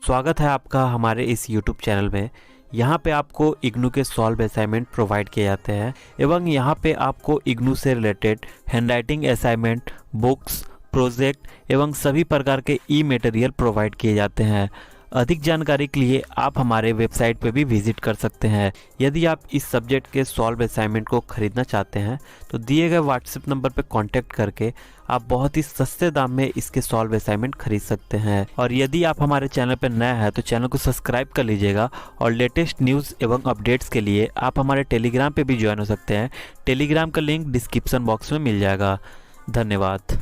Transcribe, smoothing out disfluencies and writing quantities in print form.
स्वागत है आपका हमारे इस YouTube चैनल में। यहाँ पे आपको इग्नू के सॉल्व असाइनमेंट प्रोवाइड किए जाते हैं एवं यहाँ पे आपको इग्नू से related handwriting assignment, books, project एवं सभी प्रकार के ई मटेरियल प्रोवाइड किए जाते हैं। अधिक जानकारी के लिए आप हमारे वेबसाइट पे भी विजिट कर सकते हैं। यदि आप इस सब्जेक्ट के सॉल्व असाइनमेंट को खरीदना चाहते हैं तो दिए गए व्हाट्सएप नंबर पर कांटेक्ट करके आप बहुत ही सस्ते दाम में इसके सॉल्व असाइनमेंट खरीद सकते हैं। और यदि आप हमारे चैनल पर नया है तो चैनल को सब्सक्राइब कर लीजिएगा और लेटेस्ट न्यूज़ एवं अपडेट्स के लिए आप हमारे टेलीग्राम पे भी ज्वाइन हो सकते हैं। टेलीग्राम का लिंक डिस्क्रिप्शन बॉक्स में मिल जाएगा। धन्यवाद।